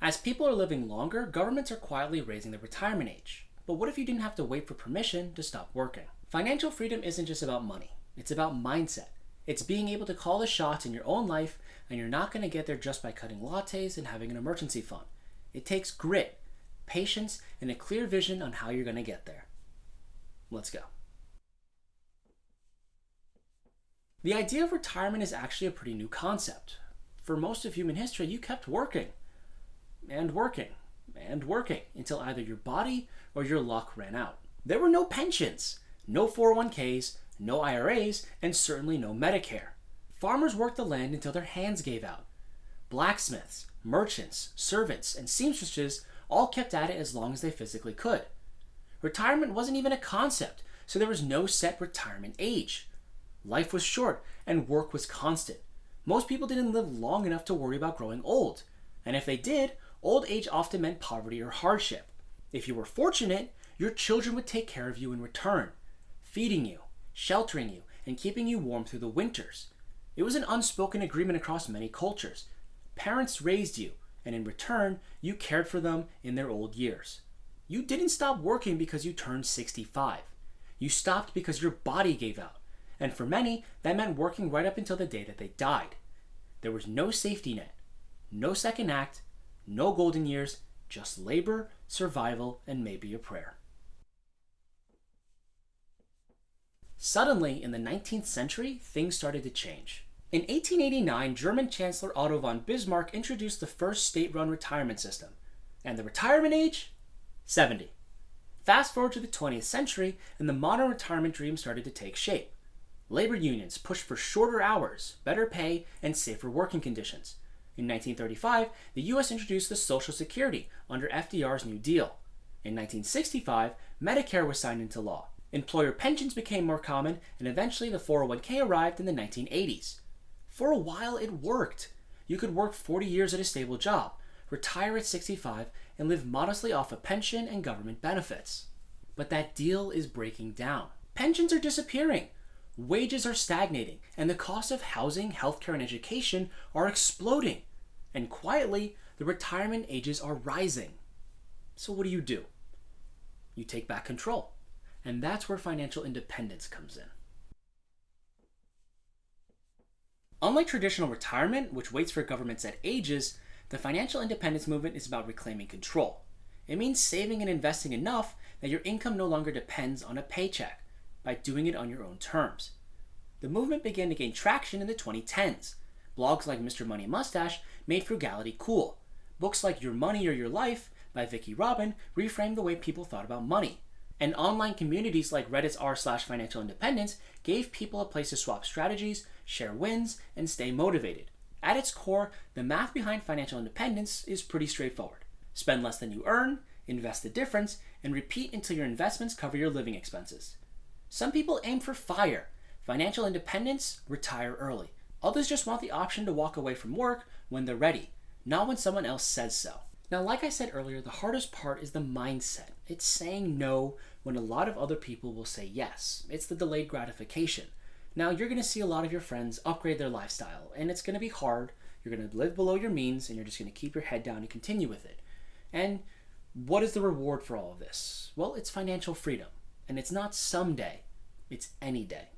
As people are living longer, governments are quietly raising the retirement age. But what if you didn't have to wait for permission to stop working? Financial freedom isn't just about money, it's about mindset. It's being able to call the shots in your own life, and you're not going to get there just by cutting lattes and having an emergency fund. It takes grit, patience, and a clear vision on how you're going to get there. Let's go. The idea of retirement is actually a pretty new concept. For most of human history, you kept working, and working, and working, until either your body or your luck ran out. There were no pensions, no 401ks, no IRAs, and certainly no Medicare. Farmers worked the land until their hands gave out. Blacksmiths, merchants, servants, and seamstresses all kept at it as long as they physically could. Retirement wasn't even a concept, so there was no set retirement age. Life was short, and work was constant. Most people didn't live long enough to worry about growing old, and if they did, old age often meant poverty or hardship. If you were fortunate, your children would take care of you in return, feeding you, sheltering you, and keeping you warm through the winters. It was an unspoken agreement across many cultures. Parents raised you, and in return, you cared for them in their old years. You didn't stop working because you turned 65. You stopped because your body gave out. And for many, that meant working right up until the day that they died. There was no safety net, no second act, no golden years, just labor, survival, and maybe a prayer. Suddenly, in the 19th century, things started to change. In 1889, German Chancellor Otto von Bismarck introduced the first state-run retirement system. And the retirement age? 70. Fast forward to the 20th century, and the modern retirement dream started to take shape. Labor unions pushed for shorter hours, better pay, and safer working conditions. In 1935, the U.S. introduced the Social Security under FDR's New Deal. In 1965, Medicare was signed into law. Employer pensions became more common, and eventually the 401k arrived in the 1980s. For a while, it worked. You could work 40 years at a stable job, retire at 65, and live modestly off a pension and government benefits. But that deal is breaking down. Pensions are disappearing. Wages are stagnating, and the cost of housing, healthcare, and education are exploding. And quietly, the retirement ages are rising. So what do? You take back control. And that's where financial independence comes in. Unlike traditional retirement, which waits for government set ages, the financial independence movement is about reclaiming control. It means saving and investing enough that your income no longer depends on a paycheck, by doing it on your own terms. The movement began to gain traction in the 2010s. Blogs like Mr. Money Mustache made frugality cool. Books like Your Money or Your Life by f.i.r.e. reframed the way people thought about money. And online communities like Reddit's r/financial independence gave people a place to swap strategies, share wins, and stay motivated. At its core, the math behind financial independence is pretty straightforward. Spend less than you earn, invest the difference, and repeat until your investments cover your living expenses. Some people aim for FIRE, financial independence, retire early. Others just want the option to walk away from work when they're ready, not when someone else says so. Now, like I said earlier, the hardest part is the mindset. It's saying no when a lot of other people will say yes. It's the delayed gratification. Now, you're going to see a lot of your friends upgrade their lifestyle, and it's going to be hard. You're going to live below your means, and you're just going to keep your head down and continue with it. And what is the reward for all of this? Well, it's financial freedom. And it's not someday, it's any day.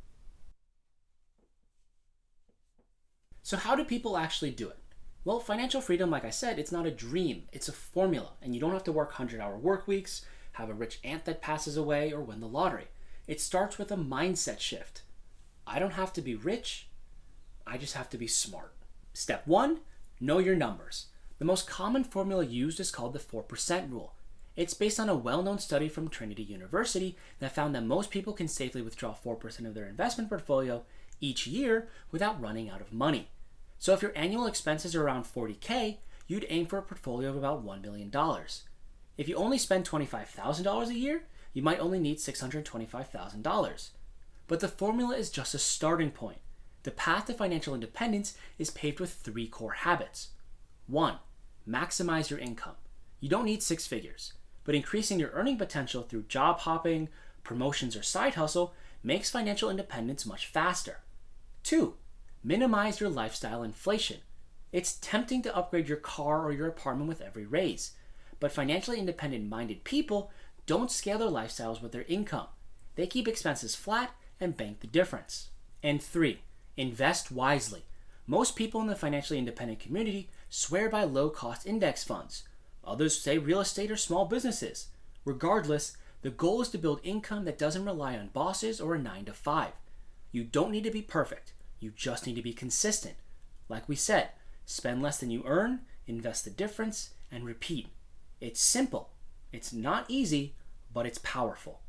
So how do people actually do it? Well, financial freedom, like I said, it's not a dream, it's a formula, and you don't have to work 100-hour work weeks, have a rich aunt that passes away, or win the lottery. It starts with a mindset shift. I don't have to be rich, I just have to be smart. Step 1, know your numbers. The most common formula used is called the 4% rule. It's based on a well-known study from Trinity University that found that most people can safely withdraw 4% of their investment portfolio each year without running out of money. So if your annual expenses are around $40K, you'd aim for a portfolio of about $1 million. If you only spend $25,000 a year, you might only need $625,000. But the formula is just a starting point. The path to financial independence is paved with 3 core habits. 1, maximize your income. You don't need 6 figures, but increasing your earning potential through job hopping, promotions, or side hustle makes financial independence much faster. 2, minimize your lifestyle inflation. It's tempting to upgrade your car or your apartment with every raise, but financially independent minded people don't scale their lifestyles with their income. They keep expenses flat and bank the difference. And 3, invest wisely. Most people in the financially independent community swear by low-cost index funds. Others say real estate or small businesses. Regardless, the goal is to build income that doesn't rely on bosses or a 9 to 5. You don't need to be perfect. You just need to be consistent. Like we said, spend less than you earn, invest the difference, and repeat. It's simple. It's not easy, but it's powerful.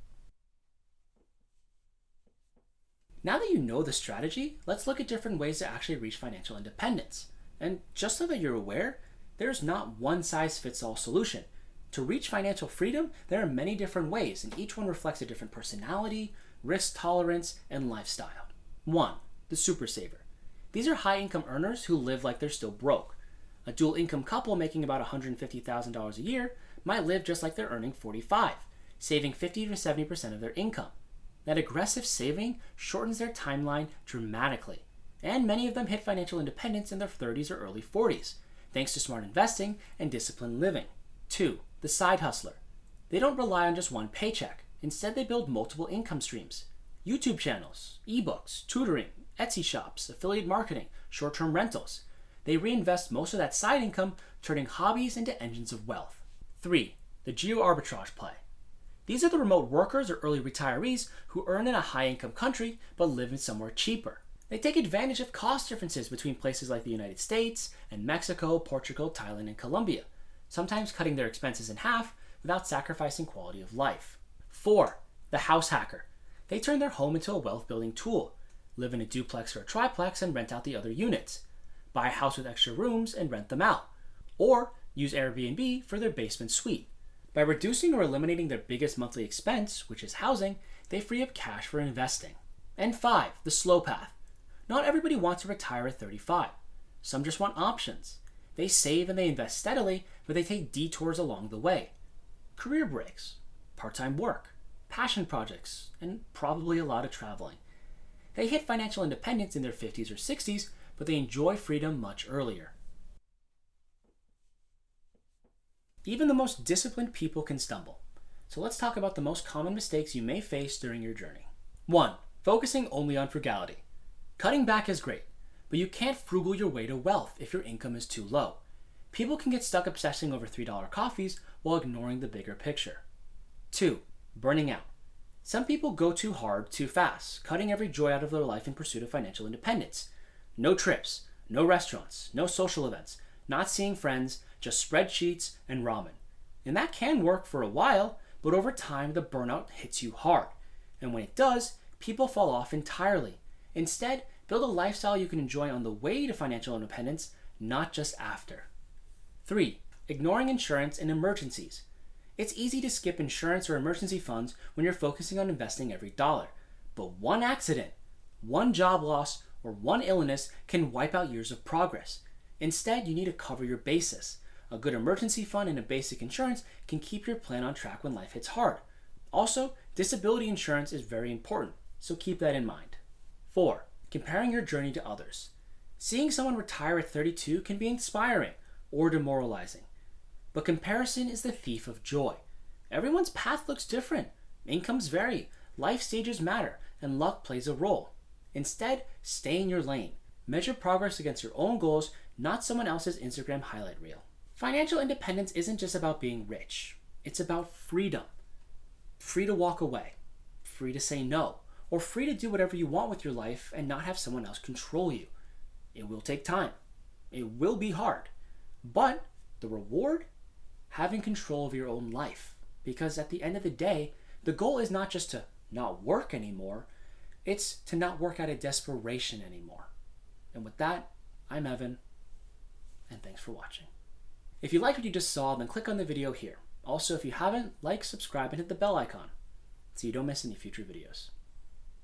Now that you know the strategy, let's look at different ways to actually reach financial independence. And just so that you're aware, there's not one size fits all solution. To reach financial freedom, there are many different ways, and each one reflects a different personality, risk tolerance, and lifestyle. 1, the super saver. These are high income earners who live like they're still broke. A dual income couple making about $150,000 a year might live just like they're earning $45,000, saving 50 to 70% of their income. That aggressive saving shortens their timeline dramatically, and many of them hit financial independence in their 30s or early 40s, thanks to smart investing and disciplined living. 2, the side hustler. They don't rely on just one paycheck. Instead, they build multiple income streams. YouTube channels, ebooks, tutoring, Etsy shops, affiliate marketing, short-term rentals. They reinvest most of that side income, turning hobbies into engines of wealth. 3, the geo-arbitrage play. These are the remote workers or early retirees who earn in a high-income country but live in somewhere cheaper. They take advantage of cost differences between places like the United States and Mexico, Portugal, Thailand, and Colombia, sometimes cutting their expenses in half without sacrificing quality of life. 4, the house hacker. They turn their home into a wealth-building tool, live in a duplex or a triplex and rent out the other units, buy a house with extra rooms and rent them out, or use Airbnb for their basement suite. By reducing or eliminating their biggest monthly expense, which is housing, they free up cash for investing. And 5, the slow path. Not everybody wants to retire at 35. Some just want options. They save and they invest steadily, but they take detours along the way. Career breaks, part-time work, passion projects, and probably a lot of traveling. They hit financial independence in their 50s or 60s, but they enjoy freedom much earlier. Even the most disciplined people can stumble. So let's talk about the most common mistakes you may face during your journey. 1, focusing only on frugality. Cutting back is great, but you can't frugal your way to wealth if your income is too low. People can get stuck obsessing over $3 coffees while ignoring the bigger picture. 2, burning out. Some people go too hard too fast, cutting every joy out of their life in pursuit of financial independence. No trips, no restaurants, no social events, not seeing friends, just spreadsheets and ramen. And that can work for a while, but over time the burnout hits you hard. And when it does, people fall off entirely. Instead, build a lifestyle you can enjoy on the way to financial independence, not just after. 3, ignoring insurance and emergencies. It's easy to skip insurance or emergency funds when you're focusing on investing every dollar. But one accident, one job loss, or one illness can wipe out years of progress. Instead, you need to cover your bases. A good emergency fund and a basic insurance can keep your plan on track when life hits hard. Also, disability insurance is very important, so keep that in mind. 4, comparing your journey to others. Seeing someone retire at 32 can be inspiring or demoralizing. But comparison is the thief of joy. Everyone's path looks different. Incomes vary, life stages matter, and luck plays a role. Instead, stay in your lane. Measure progress against your own goals, not someone else's Instagram highlight reel. Financial independence isn't just about being rich. It's about freedom. Free to walk away, free to say no, or free to do whatever you want with your life and not have someone else control you. It will take time. It will be hard. But the reward? Having control of your own life. Because at the end of the day, the goal is not just to not work anymore, it's to not work out of desperation anymore. And with that, I'm Evan, and thanks for watching. If you liked what you just saw, then click on the video here. Also, if you haven't, like, subscribe, and hit the bell icon so you don't miss any future videos.